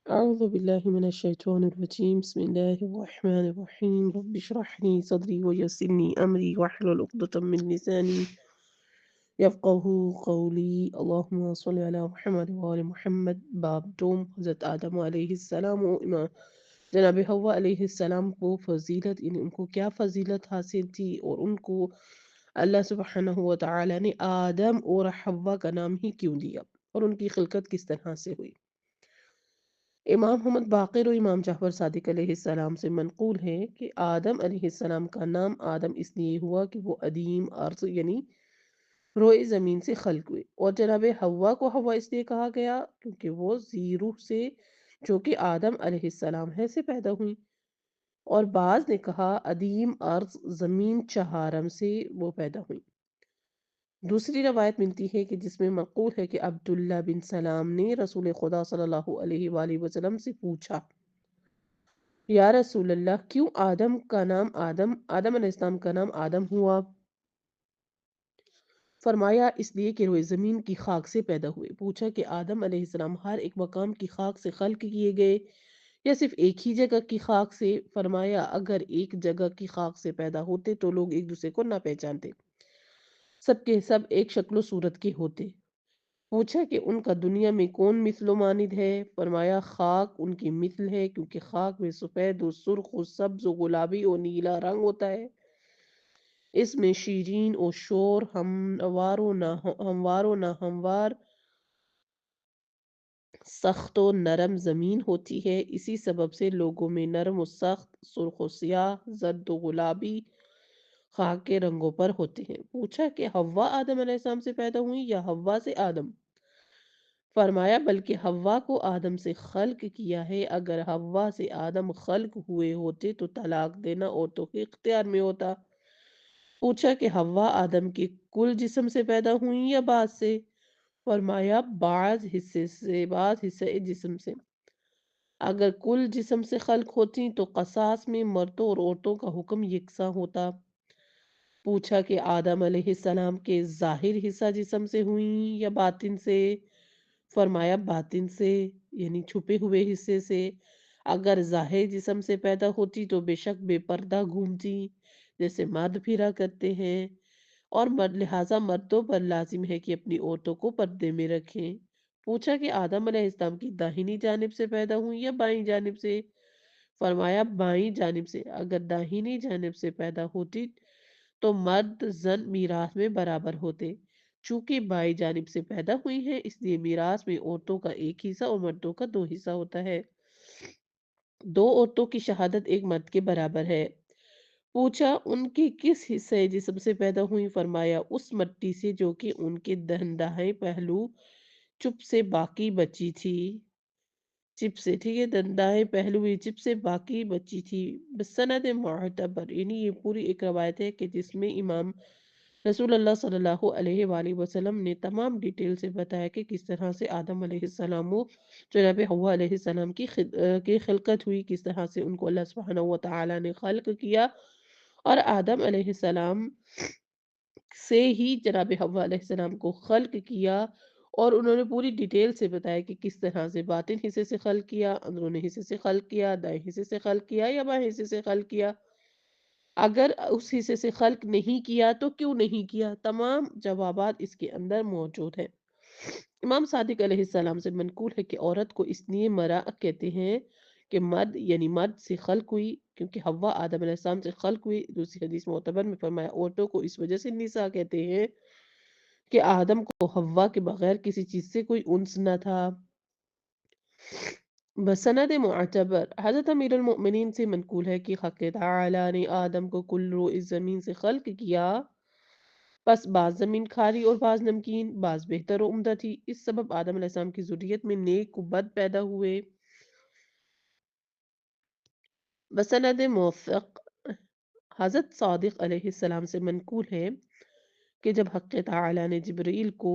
أعوذ بالله من الشيطان الرجيم بسم الله الرحمن الرحيم رب اشرح لي صدري ويسر لي أمري واحلل عقدة من لساني يفقهوا قولي اللهم صل على محمد وآل محمد باب دوم حضرت آدم علیہ السلام و امام جناب حوا علیہ السلام کو فضیلت ان کو کیا فضیلت حاصل تھی اور ان کو اللہ سبحانہ و تعالی نے آدم اور حوا کا نام ہی کیوں دیا اور ان کی خلقت کس طرح سے ہوئی۔ امام محمد باقر و امام جعفر صادق علیہ السلام سے منقول ہے کہ آدم علیہ السلام کا نام آدم اس لیے ہوا کہ وہ عدیم ارض یعنی روئے زمین سے خلق ہوئے، اور جناب حوا کو حوا اس لیے کہا گیا کیونکہ وہ ذی روح سے جو کہ آدم علیہ السلام ہے سے پیدا ہوئی، اور بعض نے کہا عدیم ارض زمین چہارم سے وہ پیدا ہوئی۔ دوسری روایت ملتی ہے کہ جس میں مقول ہے کہ عبداللہ بن سلام نے رسول خدا صلی اللہ علیہ وآلہ وسلم سے پوچھا، یا رسول اللہ کیوں آدم علیہ السلام کا نام آدم ہوا؟ فرمایا اس لیے کہ روئے زمین کی خاک سے پیدا ہوئے۔ پوچھا کہ آدم علیہ السلام ہر ایک مقام کی خاک سے خلق کیے گئے یا صرف ایک ہی جگہ کی خاک سے؟ فرمایا اگر ایک جگہ کی خاک سے پیدا ہوتے تو لوگ ایک دوسرے کو نہ پہچانتے، سب کے سب ایک شکل و صورت کے ہوتے۔ پوچھا کہ ان کا دنیا میں کون مثل و مانند ہے؟ فرمایا خاک ان کی مثل ہے، کیونکہ خاک میں سفید و سرخ و سبز و گلابی و نیلا رنگ ہوتا ہے، اس میں شیرین و شور، ہموار و نہ ہموار، سخت و نرم زمین ہوتی ہے۔ اسی سبب سے لوگوں میں نرم و سخت، سرخ و سیاہ، زرد و گلابی خاک کے رنگوں پر ہوتے ہیں۔ پوچھا کہ حوا آدم علیہ السلام سے پیدا ہوئی یا حوا سے آدم؟ فرمایا بلکہ حوا کو آدم سے خلق کیا ہے۔ اگر حوا سے آدم خلق ہوئے ہوتے تو طلاق دینا عورتوں کے اختیار میں ہوتا۔ پوچھا کہ حوا آدم کے کل جسم سے پیدا ہوئی یا بعض سے؟ فرمایا بعض حصے جسم سے۔ اگر کل جسم سے خلق ہوتی تو قصاص میں مردوں اور عورتوں کا حکم یکساں ہوتا۔ پوچھا کہ آدم علیہ السلام کے ظاہر حصہ جسم سے ہوئی یا باطن سے؟ فرمایا باطن سے، یعنی چھپے ہوئے حصے سے۔ اگر ظاہر جسم سے پیدا ہوتی تو بے شک بے پردہ گھومتی جیسے مرد پھرا کرتے ہیں، اور لہٰذا مردوں پر لازم ہے کہ اپنی عورتوں کو پردے میں رکھیں۔ پوچھا کہ آدم علیہ السلام کی داہنی جانب سے پیدا ہوئی یا بائیں جانب سے؟ فرمایا بائیں جانب سے۔ اگر داہنی جانب سے پیدا ہوتی تو مرد زن میراث میں برابر ہوتے، چونکہ بائیں جانب سے پیدا ہوئی ہیں اس لیے میراث میں عورتوں کا ایک حصہ اور مردوں کا دو حصہ ہوتا ہے۔ دو عورتوں کی شہادت ایک مرد کے برابر ہے۔ پوچھا ان کے کس حصے جسم سے پیدا ہوئی؟ فرمایا اس مٹی سے جو کہ ان کے دائیں پہلو چپ سے باقی بچی تھی، چپ سے، ٹھیک ہے، دائیں پہلو یہ چپ سے باقی بچی تھی۔ بسند معتبر، یعنی یہ پوری ایک روایت ہے کہ جس میں امام رسول اللہ صلی اللہ علیہ وآلہ وسلم نے تمام ڈیٹیل سے بتایا کہ کس طرح سے آدم علیہ السلام و جناب حوا علیہ السلام کی خلقت ہوئی، کس طرح سے ان کو اللہ سبحانہ و تعالی نے خلق کیا، اور آدم علیہ السلام سے ہی جناب حوا علیہ السلام کو خلق کیا، اور انہوں نے پوری ڈیٹیل سے بتایا کہ کس طرح سے باطن حصے سے خلق کیا، اندرونی حصے سے خلق کیا، دائیں حصے سے خلق کیا یا بائیں حصے سے خلق کیا۔ اگر اس حصے سے خلق نہیں کیا تو کیوں نہیں کیا؟ تمام جوابات اس کے اندر موجود ہیں۔ امام صادق علیہ السلام سے منقول ہے کہ عورت کو اس لیے مرا کہتے ہیں کہ مرد یعنی مرد سے خلق ہوئی، کیونکہ حوا آدم علیہ السلام سے خلق ہوئی۔ دوسری حدیث معتبر میں فرمایا عورتوں کو اس وجہ سے نساء کہتے ہیں کہ آدم کو حوا کے بغیر کسی چیز سے کوئی انس نہ تھا۔ بسند معتبر حضرت امیر المؤمنین سے منقول ہے کہ حق تعالی نے آدم کو کل روئے زمین سے خلق کیا، پس بعض زمین کھاری اور بعض نمکین، بعض بہتر و عمدہ تھی۔ اس سبب آدم علیہ السلام کی ذریت میں نیک و بد پیدا ہوئے۔ بسند موثق حضرت صادق علیہ السلام سے منقول ہے کہ جب حق تعالی نے جبرائیل کو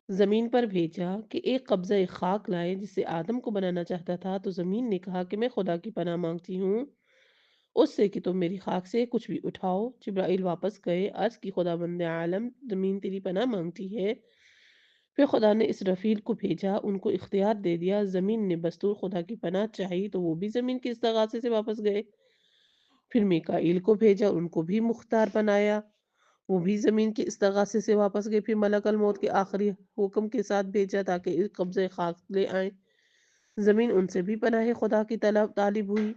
زمین پر بھیجا کہ ایک قبضہ خاک لائے جس سے آدم کو بنانا چاہتا تھا، تو زمین نے کہا کہ میں خدا کی پناہ مانگتی ہوں اس سے کہ تم میری خاک سے کچھ بھی اٹھاؤ۔ جبرائیل واپس گئے، عرض کی خدا بند عالم زمین تیری پناہ مانگتی ہے پھر خدا نے اسرافیل کو بھیجا، ان کو اختیار دے دیا، زمین نے بستور خدا کی پناہ چاہی تو وہ بھی زمین کے استغاثے سے واپس گئے۔ پھر میکائیل کو بھیجا، ان کو بھی مختار بنایا، وہ بھی زمین کے استغاثے سے واپس گئے۔ پھر ملک الموت کے آخری حکم کے ساتھ بھیجا تاکہ قبضہ خاک لے آئیں۔ زمین ان سے بھی پناہ خدا کی طالب ہوئی،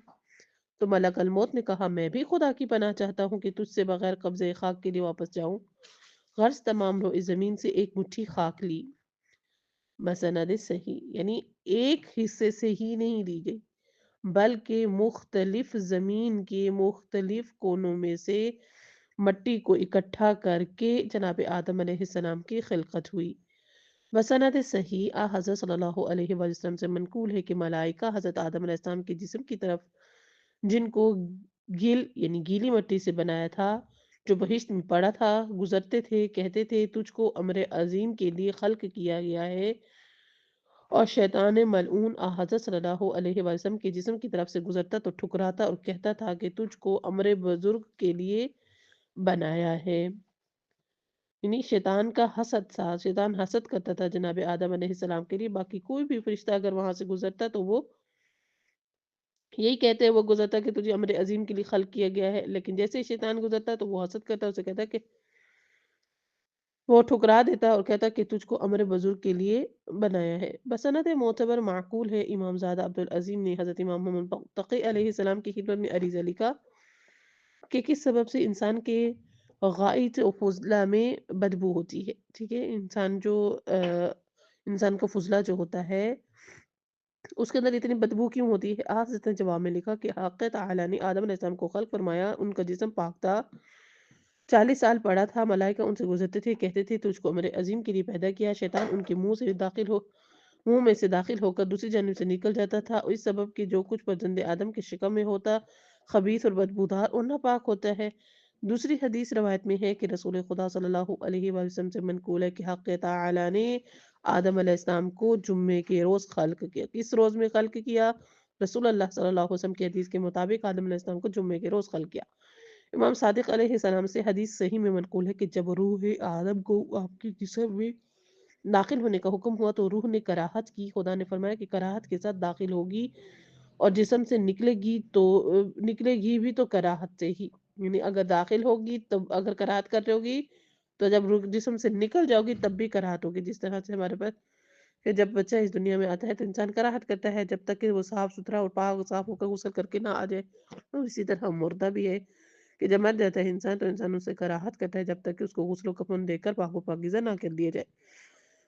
تو ملک الموت نے کہا میں بھی خدا کی پناہ چاہتا ہوں کہ تجھ سے بغیر قبضہ خاک کے لیے واپس جاؤں۔ غرض تمام روئے زمین سے ایک مٹھی خاک لی۔ مسند صحیح، یعنی ایک حصے سے ہی نہیں لی گئی بلکہ مختلف زمین کے مختلف کونوں میں سے مٹی کو اکٹھا کر کے جناب آدم علیہ السلام کی خلقت ہوئی۔ مسند صحیح حضرت صلی اللہ علیہ وسلم سے منقول ہے کہ ملائکہ حضرت آدم علیہ السلام کے جسم کی طرف، جن کو یعنی گیلی مٹی سے بنایا تھا، جو بہشت میں پڑا تھا، گزرتے تھے، کہتے تھے تجھ کو امر عظیم کے لیے خلق کیا گیا ہے، اور شیطان ملعون حضرت صلی اللہ علیہ وسلم کے جسم کی طرف سے گزرتا تو ٹھکراتا اور کہتا تھا کہ تجھ کو امر بزرگ کے لیے بنایا ہے۔ یعنی شیطان کا حسد تھا، شیطان حسد کرتا تھا جناب آدم علیہ السلام کے لیے، باقی کوئی بھی فرشتہ اگر وہاں سے گزرتا تو وہ یہی کہتے ہیں، وہ گزرتا کہ تجھے امر عظیم کے لیے خلق کیا گیا ہے، لیکن جیسے ہی شیطان گزرتا تو وہ حسد کرتا، اسے کہتا کہ وہ ٹھکرا دیتا اور کہتا کہ تجھ کو امر بزرگ کے لیے بنایا ہے۔ بسند معتبر معقول ہے، امام زادہ عبدالعظیم نے حضرت امام محمد تقی علیہ السلام کی خدمت میں عریضہ لکھا کہ کس سبب سے انسان کے غائط و فضلہ میں بدبو ہوتی ہے۔ ٹھیک ہے، انسان کا فضلہ جو ہوتا ہے اس کے اندر اتنی بدبو کیوں ہوتی ہے؟ حضرت نے جواب میں لکھا کہ حق تعالی نے آدم علیہ السلام کو خلق فرمایا، ان کا جسم پاک تھا، 40 سال پڑا تھا، ملائکہ ان سے گزرتے تھے، کہتے تھے تجھ کو امر عظیم کے لیے پیدا کیا، شیطان ان کے منہ میں سے داخل ہو کر دوسری جانب سے نکل جاتا تھا، اس سبب کہ جو کچھ فرزند آدم کے شکم میں ہوتا خبیث اور بدبودار اور ناپاک ہوتا ہے۔ دوسری حدیث روایت میں ہے کہ رسول خدا صلی اللہ علیہ وسلم سے منقول ہے کہ حق تعالی نے آدم علیہ السلام کو جمعے کے روز خلق کیا۔ کس روز میں خلق کیا؟ رسول اللہ صلی اللہ علیہ وسلم کی حدیث کے مطابق آدم علیہ السلام کو جمعے کے روز خلق کیا۔ امام صادق علیہ السلام سے حدیث صحیح میں منقول ہے کہ جب روح آدم کو آپ کے جسم میں داخل ہونے کا حکم ہوا تو روح نے کراہت کی، خدا نے فرمایا کہ کراہت کے ساتھ داخل ہوگی اور جسم سے نکلے گی بھی تو کراہت سے ہی، یعنی اگر داخل ہوگی تب اگر کراہت کر رہے ہوگی تو جب روح جسم سے نکل جاؤ گی تب بھی کراہت ہوگی۔ جس طرح سے ہمارے پاس کہ جب بچہ اس دنیا میں آتا ہے تو انسان کراہت کرتا ہے جب تک کہ وہ صاف ستھرا اور پاک صاف ہو کر غسل کر کے نہ آ جائے، اور اسی طرح مردہ بھی ہے کہ جب مر جاتا ہے انسان تو انسان اس سے کراہت کرتا ہے جب تک کہ اس کو غسل و کفن دے کر پاک و پاکیزہ نہ کر دیا جائے۔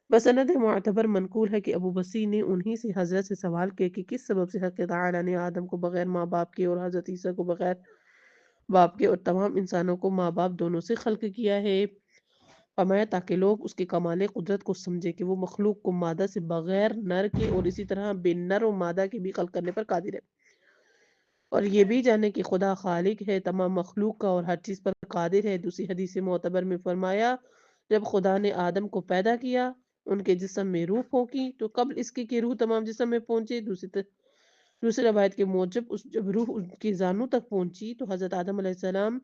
بسند معتبر منقول ہے کہ ابو بصیر نے انہی سے حضرت سے سوال کیا کہ کس سبب سے حق تعالی نے آدم کو بغیر ماں باپ کے اور حضرت عیسیٰ کو بغیر باپ کے اور تمام انسانوں کو ماں باپ دونوں سے خلق کیا ہے؟ فرمایا تاکہ لوگ اس کی کمال قدرت کو سمجھے کہ وہ مخلوق کو مادہ سے بغیر نر کے اور اسی طرح بے نر و مادہ کے بھی خلق کرنے پر قادر ہے، اور یہ بھی جانے کہ خدا خالق ہے تمام مخلوق کا اور ہر چیز پر قادر ہے۔ دوسری حدیث معتبر میں فرمایا جب خدا نے آدم کو پیدا کیا ان کے جسم میں روح پھونکی تو قبل اس کے کہ روح تمام جسم میں پہنچے، دوسری روایت کے موجب جب روح ان کی زانوں تک پہنچی تو حضرت آدم علیہ السلام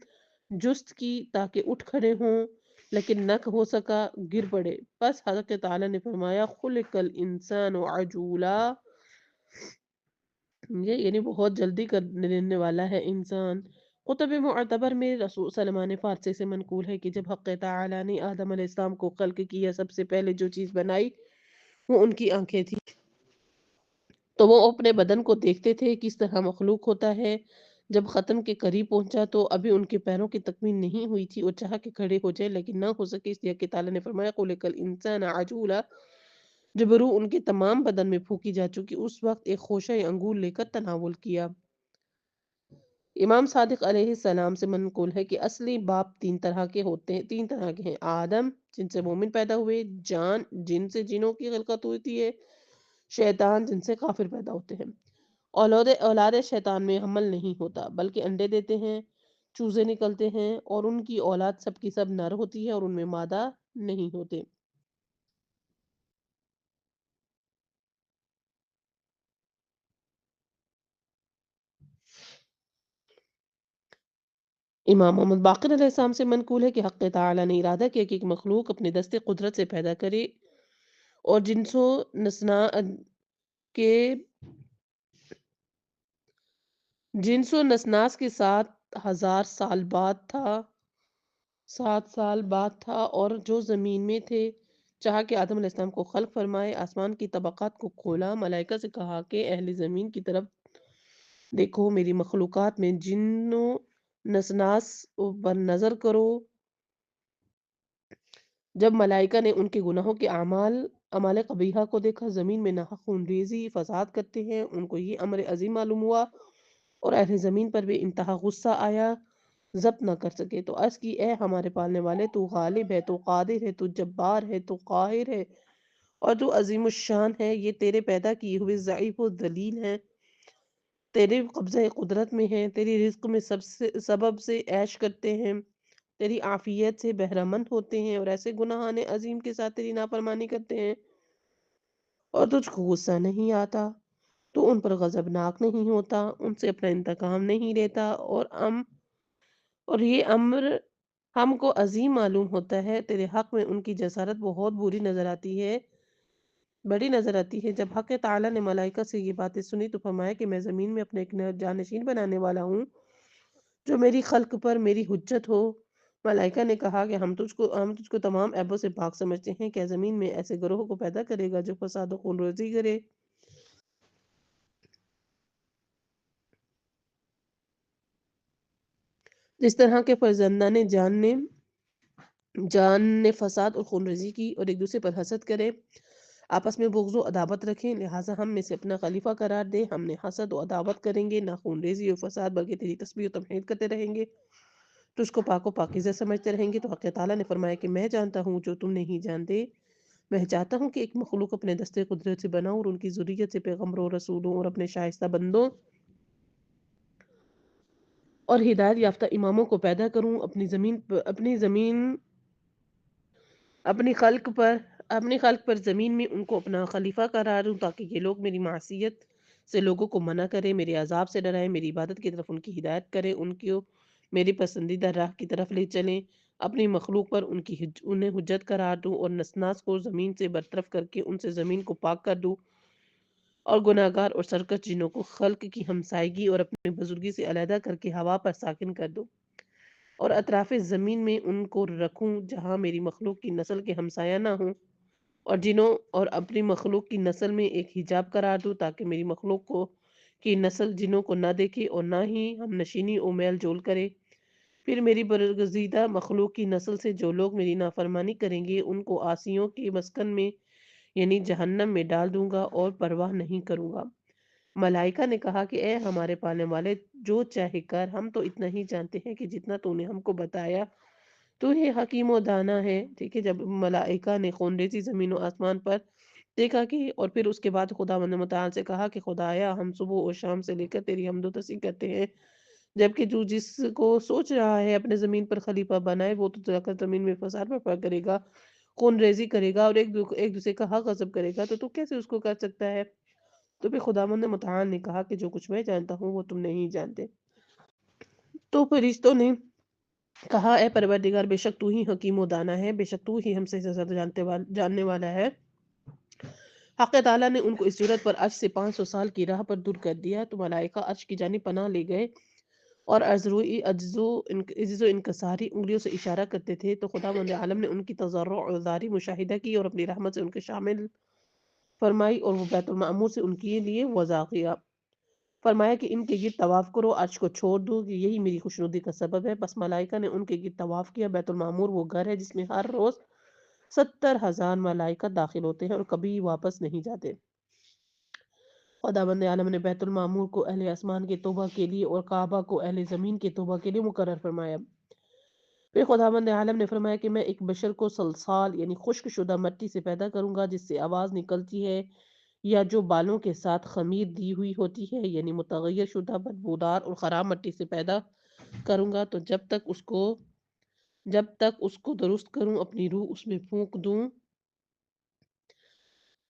جست کی تاکہ اٹھ کھڑے ہوں، لیکن نہ ہو سکا، گر پڑے۔ پس حضرت تعالی نے فرمایا خلق الانسان عجولا، یعنی بہت جلدی کرنے والا ہے انسان۔ قطب معتبر میں رسول سلمان فارسی سے منقول ہے کہ جب حق تعالی نے آدم علیہ السلام کو خلق کیا سب سے پہلے جو چیز بنائی وہ ان کی آنکھیں تھی، تو وہ اپنے بدن کو دیکھتے تھے کس طرح مخلوق ہوتا ہے۔ جب ختم کے قریب پہنچا تو ابھی ان کے پیروں کی تکمیل نہیں ہوئی تھی اور چاہا کہ کھڑے ہو جائے لیکن نہ ہو سکے، اس لیے کہ تعالی نے فرمایا خلق الانسان عجولا۔ جب روح ان کے تمام بدن میں پھونکی جا چکی اس وقت ایک خوشہ انگور لے کر تناول کیا۔ امام صادق علیہ السلام سے منقول ہے کہ اصلی باپ تین طرح کے ہیں: آدم جن سے مومن پیدا ہوئے، جان جن سے جنوں کی خلقت ہوتی ہے، شیطان جن سے کافر پیدا ہوتے ہیں۔ اولاد شیطان میں حمل نہیں ہوتا بلکہ انڈے دیتے ہیں، چوزے نکلتے ہیں، اور ان کی اولاد سب کی سب نر ہوتی ہے اور ان میں مادہ نہیں ہوتے۔ امام محمد باقر علیہ السلام سے منقول ہے کہ حق تعالی نے ارادہ کیا کہ ایک مخلوق اپنے دست قدرت سے پیدا کرے اور کے جنس و نسناس کے 7 سال بعد تھا اور جو زمین میں تھے چاہا کہ آدم علیہ السلام کو خلق فرمائے، آسمان کی طبقات کو کھولا، ملائکہ سے کہا کہ اہل زمین کی طرف دیکھو، میری مخلوقات میں جن و نسناس پر نظر کرو۔ جب ملائکہ نے ان کے گناہوں کے اعمال قبیحہ کو دیکھا، زمین میں ناحق خون ریزی فساد کرتے ہیں، ان کو یہ امر عظیم معلوم ہوا اور اہل زمین پر بھی انتہا غصہ آیا، ضبط نہ کر سکے، تو عرض کی اے ہمارے پالنے والے، تو غالب ہے، تو قادر ہے، تو جبار ہے، تو قاہر ہے اور تو عظیم الشان ہے، یہ تیرے پیدا کیے ہوئے ضعیف و ذلیل ہیں، تیرے قبضہ قدرت میں ہیں، تیری رزق میں سبب سے عیش کرتے ہیں، تیری عافیت سے بہرہ مند ہوتے ہیں اور ایسے گناہان عظیم کے ساتھ تیری نافرمانی کرتے ہیں اور تجھ کو غصہ نہیں آتا، تو ان پر غضبناک نہیں ہوتا، ان سے اپنا انتقام نہیں لیتا اور یہ امر ہم کو عظیم معلوم ہوتا ہے، تیرے حق میں ان کی جسارت بہت بڑی نظر آتی ہے۔ جب حق تعالیٰ نے ملائکہ سے یہ باتیں سنی تو فرمایا کہ میں زمین میں اپنے ایک جانشین بنانے والا ہوں جو میری خلق پر میری حجت ہو۔ ملائکہ نے کہا کہ ہم تجھ کو تمام عیبوں سے پاک سمجھتے ہیں، کیا زمین میں ایسے گروہ کو پیدا کرے گا جو فساد و خون ریزی کرے؟ جس طرح کے فرزندان جان نے فساد اور خون ریزی کی اور ایک دوسرے پر حسد کرے، آپس میں بغض و عداوت رکھیں، لہٰذا ہم میں سے اپنا خلیفہ قرار دے، ہم نے حسد و عداوت کریں گے، نہ خون ریزی و فساد، بلکہ تیری تسبیح و تمجید کرتے رہیں گے، تو اس کو پاک و پاکیزہ سمجھتے رہیں گے۔ تو حق تعالیٰ نے فرمایا کہ میں جانتا ہوں جو تم نہیں جانتے، میں چاہتا ہوں کہ ایک مخلوق اپنے دستے قدرت سے بناؤں اور ان کی ذریت سے پیغمبروں، رسولوں اور اپنے شائستہ بندوں اور ہدایت یافتہ اماموں کو پیدا کروں، اپنی خلق پر زمین میں ان کو اپنا خلیفہ قرار دوں تاکہ یہ لوگ میری معصیت سے لوگوں کو منع کرے، میرے عذاب سے ڈرائے، میری عبادت کی طرف ان کی ہدایت کرے، ان کو میری پسندیدہ راہ کی طرف لے چلیں، اپنی مخلوق پر انہیں حجت قرار دوں اور نسناس کو زمین سے برطرف کر کے ان سے زمین کو پاک کر دوں اور گناہگار اور سرکش جنوں کو خلق کی ہمسائیگی اور اپنی بزرگی سے علیحدہ کر کے ہوا پر ساکن کر دوں اور اطراف زمین میں ان کو رکھوں جہاں میری مخلوق کی نسل کے ہمسایہ نہ ہوں اور جنوں اور اپنی مخلوق کی نسل میں ایک حجاب قرار دوں تاکہ میری مخلوق کی نسل جنوں کو نہ دیکھے اور نہ ہی ہم نشینی و میل جول کرے۔ پھر میری برگزیدہ مخلوق کی نسل سے جو لوگ میری نافرمانی کریں گے ان کو عاصیوں کے مسکن میں یعنی جہنم میں ڈال دوں گا اور پرواہ نہیں کروں گا۔ ملائکہ نے کہا کہ اے ہمارے پالنے والے، جو چاہے کر، ہم تو اتنا ہی جانتے ہیں کہ جتنا تو نے ہم کو بتایا تو ہی حکیم و دانا ہے۔ ٹھیک ہے، جب ملائکہ نے خون ریزی زمین و آسمان پر دیکھا کہ اور پھر اس کے بعد خدا متعال سے کہا کہ خدایا، ہم صبح اور شام سے لے کر تیری حمد و تسبیح کرتے ہیں، جبکہ جو جس کو سوچ رہا ہے اپنے زمین پر خلیفہ بنائے وہ تو جا کر زمین میں فساد برپا کرے گا، خون ریزی کرے گا اور ایک دوسرے کا حق غصب کرے گا، تو کیسے اس کو کر سکتا ہے؟ تو پھر خداوند متعال نے کہا کہ جو کچھ میں جانتا ہوں وہ تم نہیں جانتے۔ تو فرشتوں نے کہا اے پروردگار، بے شک تو ہی حکیم و دانا ہے، بے شک تو ہی ہم سے زیادہ جاننے والا ہے۔ حق تعالیٰ نے ان کو اس جرت پر عرش سے 500 سال کی راہ پر دور کر دیا تو ملائکہ عرش کی جانب پناہ لے گئے اور عجز و انکساری انگلیوں سے اشارہ کرتے تھے، تو خداوند عالم نے ان کی تضرع اور زاری مشاہدہ کی اور اپنی رحمت سے ان کے شامل فرمائی اور وہ بیت المعمور سے ان کے لیے وضع کیا، فرمایا کہ ان کے گرد طواف کرو، عرش کو چھوڑ دو کہ یہی میری خوشنودی کا سبب ہے۔ بس ملائکہ نے ان کے گرد طواف کیا۔ بیت المعمور وہ گھر ہے جس میں ہر روز 70,000 ملائکہ داخل ہوتے ہیں اور کبھی واپس نہیں جاتے۔ خداوند عالم نے بیت المعمور کو اہل آسمان کے توبہ کے لیے اور کعبہ کو اہل زمین کے توبہ کے لیے مقرر فرمایا۔ پھر خداوند عالم نے فرمایا کہ میں ایک بشر کو صلصال یعنی خشک شدہ مٹی سے پیدا کروں گا جس سے آواز نکلتی ہے، یا جو بالوں کے ساتھ خمیر دی ہوئی ہوتی ہے، یعنی متغیر شدہ بدبودار اور خراب مٹی سے پیدا کروں گا، تو جب تک اس کو درست کروں اپنی روح اس میں پھونک دوں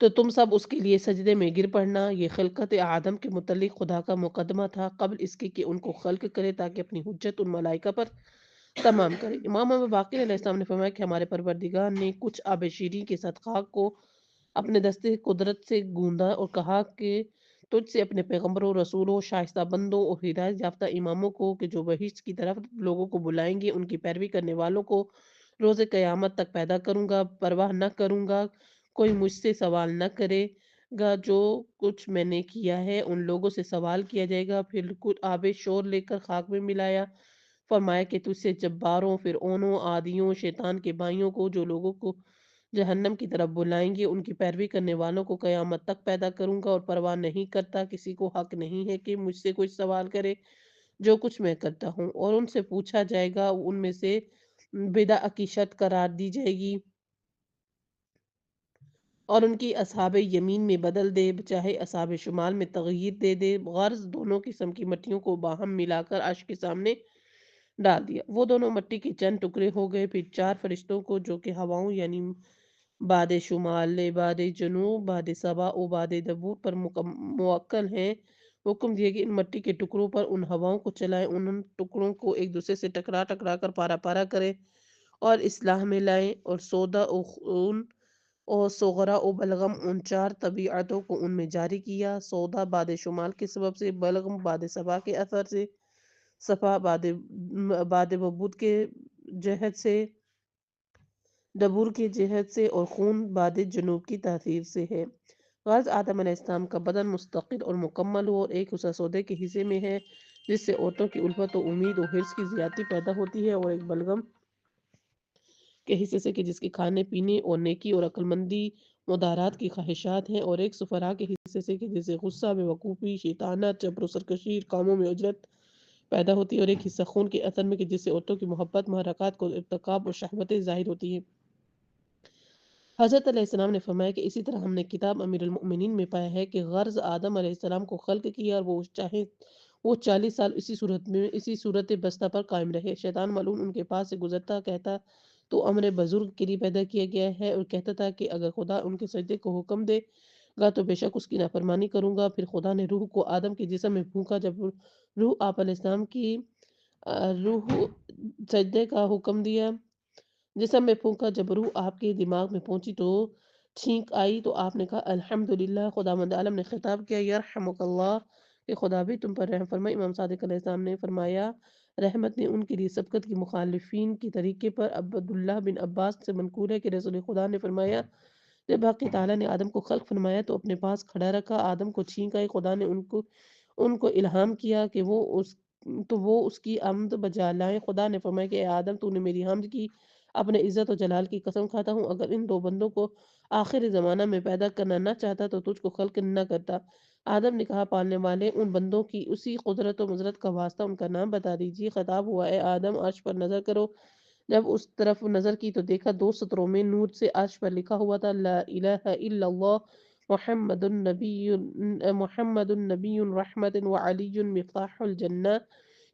تو تم سب اس کے لیے سجدے میں گر پڑنا۔ یہ خلقت آدم کے متعلق خدا کا مقدمہ تھا قبل اس کے کہ ان کو خلق کرے تاکہ اپنی حجت ان ملائکہ پر تمام کرے۔ امام ابو باقر علیہ السلام نے فرمایا کہ ہمارے پروردگار نے کچھ آب شیریں کے ساتھ خاک کو اپنے دستے قدرت سے گوندا اور کہا کہ تجھ سے اپنے پیغمبروں، رسولوں، شائستہ بندوں اور ہدایت یافتہ اماموں کو کہ جو بہشت کی طرف لوگوں کو بلائیں گے ان کی پیروی کرنے والوں کو روز قیامت تک پیدا کروں گا، پرواہ نہ کروں گا، کوئی مجھ سے سوال نہ کرے گا، جو کچھ میں نے کیا ہے ان لوگوں سے سوال کیا جائے گا۔ پھر کچھ آب شور لے کر خاک میں ملایا، فرمایا کہ تجھ سے جباروں، فرعونوں، عادیوں، شیطان کے بھائیوں کو جو لوگوں کو جہنم کی طرف بلائیں گے ان کی پیروی کرنے والوں کو قیامت تک پیدا کروں گا، اور پرواہ نہیں کرتا، کسی کو حق نہیں ہے کہ مجھ سے کچھ سوال کرے جو کچھ میں کرتا ہوں۔ اور ان سے پوچھا جائے گا، ان میں سے بدع کی شرط قرار دی جائے گی اور ان کی اصحاب یمین میں بدل دے، چاہے اصحاب شمال میں تغیر دے دے، غرض دونوں قسم کی مٹیوں کو باہم ملا کر عرش کے سامنے ڈال دیا۔ وہ دونوں مٹی کے چند ٹکڑے ہو گئے۔ پھر چار فرشتوں کو جو کہ ہواؤں یعنی باد شمال، باد جنوب، باد صبا و باد دبور پر موکل ہیں، حکم دیا کہ ان مٹی کے ٹکڑوں پر ان ہواؤں کو چلائیں، ان ٹکڑوں کو ایک دوسرے سے ٹکرا ٹکرا کر پارا پارا کریں اور اصلاح میں لائیں، اور سودا و خون اور صغرا و بلغم ان چار طبیعتوں کو ان میں جاری کیا۔ سودا باد شمال کے سبب سے، بلغم باد صبا کے اثر سے، صفا باد وبود کے جہت سے، دبور کی جہت سے، اور خون باد جنوب کی تاثیر سے ہے۔ غرض آدم علیہ السلام کا بدن مستقل اور مکمل ہو، اور ایک حصہ سودے کے حصے میں ہے جس سے عورتوں کی الفت و امید و حرص کی زیادتی پیدا ہوتی ہے، اور ایک بلغم کے حصے سے کہ جس کے کھانے پینے اور نیکی اور عقل مندی مدارات کی خواہشات ہیں، اور ایک سفرا کے حصے سے کہ جسے غصہ، بے وقوفی، شیطانت، جبر و سرکشی، کاموں میں اجرت پیدا ہوتی ہے، اور ایک حصہ خون کے اثر میں کہ جس سے عورتوں کی محبت، محرکات کو ارتکاب اور شہوتیں ظاہر ہوتی ہیں۔ حضرت علیہ السلام نے فرمایا کہ اسی طرح ہم نے کتاب امیر المؤمنین میں پایا ہے کہ غرض آدم علیہ السلام کو خلق کیا، اور وہ چاہے وہ 40 سال اسی صورت بستہ پر قائم رہے۔ شیطان ملعون ان کے پاس سے گزرتا کہتا تو امر بزرگ کے لیے پیدا کیا گیا ہے، اور کہتا تھا کہ اگر خدا ان کے سجدے کو حکم دے گا تو بے شک اس کی نافرمانی کروں گا۔ پھر خدا نے روح کو آدم کے جسم میں پھونکا، جب روح آپ علیہ السلام کی روح سجدے کا حکم دیا، جسم میں پھونکا، جب روح آپ کے دماغ میں پہنچی تو چھینک آئی، تو آپ نے کہا الحمدللہ۔ خداوند عالم نے خطاب کیا یرحمک اللہ، کہ خدا بھی تم پر رحم فرمائے۔ امام صادق علیہ السلام نے فرمایا رحمت نے ان کے لیے سبقت کی مخالفین کی طریقے پر عبداللہ بن عباس سے منقول ہے کہ رسول خدا نے فرمایا جب حق تعالیٰ نے آدم کو خلق فرمایا تو اپنے پاس کھڑا رکھا، آدم کو چھینک آئی، خدا نے ان کو الہام کیا کہ وہ اس کی حمد بجا لائیں۔ خدا نے فرمایا کہ اے آدم تو نے میری حمد کی، اپنے عزت و جلال کی قسم کھاتا ہوں اگر ان دو بندوں کو آخر زمانہ میں پیدا کرنا نہ چاہتا تو تجھ کو خلق نہ کرتا۔ آدم نے کہا پالنے والے ان بندوں کی اسی قدرت و مضرت کا واسطہ ان کا نام بتا دیجیے۔ خطاب ہوا اے آدم عرش پر نظر کرو، جب اس طرف نظر کی تو دیکھا 2 سطروں میں نور سے عرش پر لکھا ہوا تھا لا الہ الا اللہ محمد النبی رحمت وعلی مفتاح الجنہ،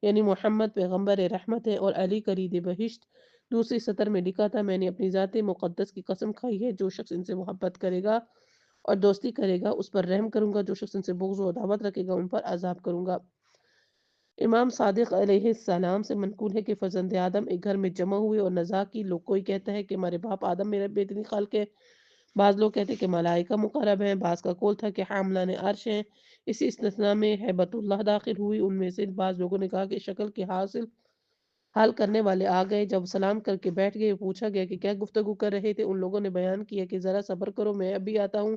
یعنی محمد پیغمبر رحمت ہے اور علی کلید بہشت۔ دوسری سطر میں لکھا تھا میں نے اپنی ذات مقدس کی قسم کھائی ہے جو شخص ان سے محبت کرے گا اور دوستی کرے گا اس پر رحم کروں گا، جو شخص ان سے بغض و عداوت رکھے گا ان پر عذاب کروں گا۔ امام صادق علیہ السلام سے منقول ہے کہ فرزند آدم ایک گھر میں جمع ہوئے اور نزاع کی، لوگ کوئی کہتا ہے کہ ہمارے باپ آدم میرے بہترین خالق ہے، بعض لوگ کہتے ہیں کہ ملائکہ مقرب ہیں، بعض کا قول تھا کہ حاملان عرش ہیں۔ اسی استثناء میں ہیبت اللہ داخل ہوئی، ان میں سے بعض لوگوں نے کہا کہ شکل کے حال کرنے والے آ گئے، جب سلام کر کے بیٹھ گئے پوچھا گیا کہ کیا گفتگو کر رہے تھے، ان لوگوں نے بیان کیا کہ ذرا صبر کرو میں ابھی آتا ہوں،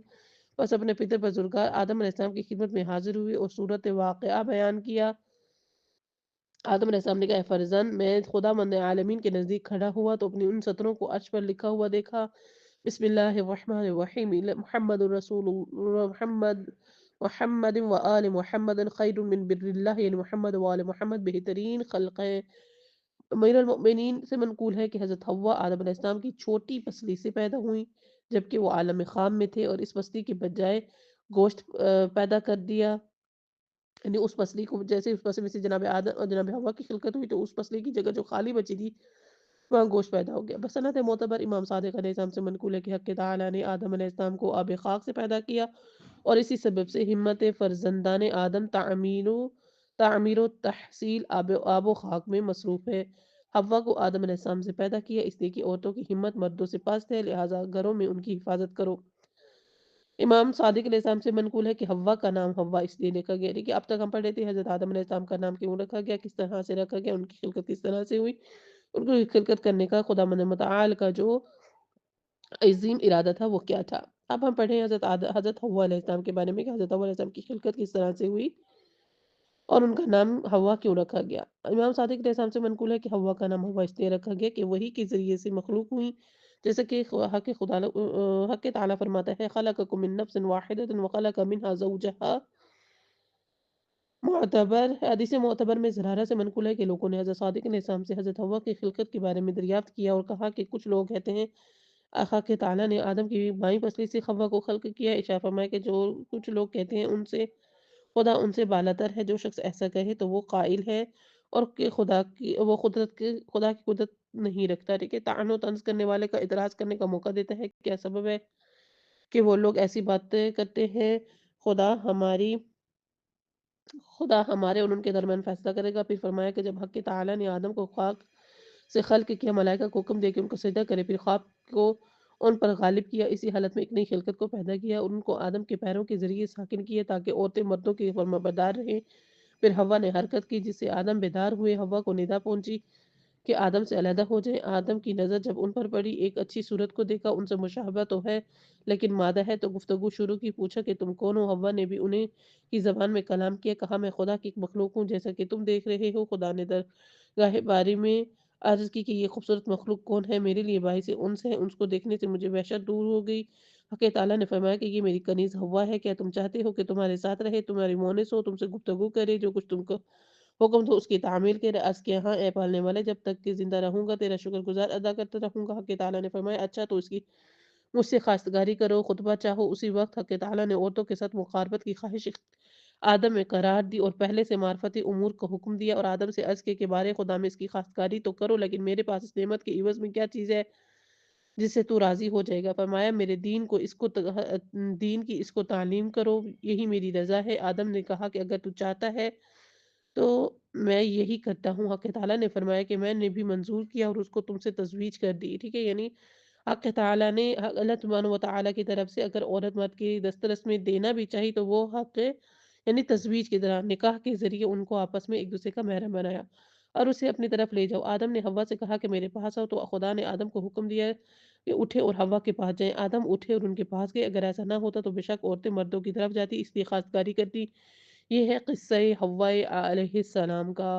بس اپنے پتر بزرگار آدم علیہ السلام کی خدمت میں حاضر ہوئی اور صورت واقعہ بیان کیا۔ آدم علیہ السلام نے کہا اے فرزند میں خدا مند عالمین کے نزدیک کھڑا ہوا تو اپنی ان سطروں کو عرش پر لکھا ہوا دیکھا بسم اللہ الرحمن الرحیم محمد رسول محمد و آل محمد خیر من بر اللہ، یعنی محمد و آل محمد بہترین خلق ہیں۔ امیر المؤمنین سے منقول ہے کہ حضرت حوا آدم علیہ السلام کی چھوٹی پسلی سے پیدا ہوئی جبکہ وہ عالم خام میں تھے، اور اس پسلی کی بجائے گوشت پیدا کر دیا، یعنی اس پسلی کو جیسے اس پسلی میں سے جناب آدم اور جناب حوا کی خلقت ہوئی تو اس پسلی کی جگہ جو خالی بچی تھی وہاں گوشت پیدا ہو گیا۔ بسنت معتبر امام صادق علیہ السلام سے منقول ہے کہ حق تعالی نے آدم علیہ السلام کو آب خاک سے پیدا کیا اور اسی سبب سے ہمت فرزندان آدم تعمیر و تحصیل آب و خاک میں مصروف ہے۔ حوا کو آدم علیہ السلام سے پیدا کیا اس لیے کہ عورتوں کی ہمت مردوں سے پست ہے، لہٰذا گھروں میں ان کی حفاظت کرو۔ امام صادق علیہ السلام سے منقول ہے کہ حوا کا نام حوا اس لیے رکھا گیا، دیکھیے اب تک ہم پڑھ رہے تھے حضرت آدم علیہ السلام کا نام کیوں رکھا گیا، کس طرح سے رکھا گیا، ان کی خلقت کس طرح سے ہوئی، ان کو خلقت کرنے کا خدا من متعال کا جو عظیم ارادہ تھا وہ کیا تھا۔ اب ہم پڑھیں حضرت حوا علیہ السلام کے بارے میں کہ حضرت حوا علیہ السلام کی خلقت کس طرح سے ہوئی اور ان کا نام حوا کیوں رکھا گیا۔ امام صادق علیہ السلام سے منقول ہے کہ حوا کا نام حوا اس لیے رکھا گیا کہ وہی کے ذریعے سے مخلوق ہوئی، جیسے کہ حق تعالیٰ فرماتا ہے خلقکم من نفس واحدۃ وخلق منها زوجها۔ حدیث معتبر میں زرارہ سے منقول ہے کہ لوگوں نے حضرت صادق علیہ السلام سے حضرت حوا کی خلقت کے بارے میں دریافت کیا اور کہا کہ کچھ لوگ کہتے ہیں خاک تعالیٰ نے آدم کی بائیں پسلی سے حوا کو خلق کیا، اشارہ فرمایا کہ جو کچھ لوگ کہتے ہیں ان سے خدا ان سے بالاتر ہے، جو شخص ایسا کہے تو وہ قائل ہے اور کہ خدا کی قدرت نہیں رکھتا، ٹھیک ہے۔ طعن و طنز کرنے والے کا اعتراض کرنے کا موقع دیتا ہے، کیا سبب ہے کہ وہ لوگ ایسی باتیں کرتے ہیں، خدا ہماری خدا ہمارے اور ان کے درمیان فیصلہ کرے گا۔ پھر فرمایا کہ جب حق تعالیٰ نے آدم کو خاک سے خلق کیا، ملائکہ کو حکم دے کہ ان کو سجدہ کرے، پھر خواب کو ان پر غالب کیا، اسی حالت میں ایک نئی خلقت کو پیدا کیا اور ان کو آدم کے پیروں کے ذریعے ساکن کیا تاکہ عورتیں مردوں کی فرمانبردار رہیں۔ پھر حوا نے حرکت کی جس سے آدم بیدار ہوئے، حوا کو ندا پہنچی کہ آدم سے علیحدہ ہو جائیں۔ آدم کی نظر جب ان پر پڑی، ایک اچھی صورت کو دیکھا، ان سے مشابہت تو ہے لیکن مادہ ہے، تو گفتگو شروع کی، پوچھا کہ تم کون ہو؟ حوا نے بھی انہیں کی زبان میں کلام کیا، کہا میں خدا کی ایک مخلوق ہوں جیسا کہ تم دیکھ رہے ہو۔ خدا نے درگاہ باری میں عرض کی کہ یہ خوبصورت مخلوق کون ہے، میرے لیے باعث انس ہے، اس کو دیکھنے سے مجھے وحشت دور ہو گئی۔ حق تعالیٰ نے فرمایا کہ یہ میری کنیز حوا ہے، کیا تم چاہتے ہو کہ تمہارے ساتھ رہے، تمہاری مونس ہو، تم سے گفتگو کرے، جو کچھ تم کو حکم تو اس کی تعمیل کے عرض کیا ہاں اے پالنے والے، جب تک کہ زندہ رہوں گا تیرا شکر گزار ادا کرتا رہوں گا۔ حق تعالیٰ نے فرمایا اچھا تو اس کی مجھ سے خواستگاری کرو، خطبہ چاہو۔ اسی وقت حق تعالیٰ نے عورتوں کے ساتھ مقاربت کی خواہش آدم میں قرار دی اور پہلے سے معرفتی امور کو حکم دیا اور آدم سے عرض کیا کہ بارے خدا میں اس کی خواستگاری تو کرو، لیکن میرے پاس اس نعمت کے عوض میں کیا چیز ہے جس سے تو راضی ہو جائے گا؟ فرمایا میرے دین کی اس کو تعلیم کرو، یہی میری رضا ہے۔ آدم نے کہا کہ اگر تو چاہتا ہے تو میں یہی کرتا ہوں۔ حق تعالیٰ نے فرمایا کہ میں نے بھی منظور کیا اور اس کو تم سے تزویج کر دی، ٹھیک ہے۔ یعنی حق تعالیٰ نے اللہ سبحانہ و تعالیٰ کی طرف سے اگر عورت مرد کی دسترس میں دینا بھی چاہی تو وہ حق یعنی تزویج کی طرح نکاح کے ذریعے ان کو آپس میں ایک دوسرے کا محرم بنایا اور اسے اپنی طرف لے جاؤ۔ آدم نے حوا سے کہا کہ میرے پاس آؤ، تو خدا نے آدم کو حکم دیا کہ اٹھے اور حوا کے پاس جائیں۔ آدم اٹھے اور ان کے پاس گئے، اگر ایسا نہ ہوتا تو بے شک عورتیں مردوں کی طرف جاتی، اس لیے خواستگاری کرتی۔ یہ ہے قصہ حوا علیہ السلام کا۔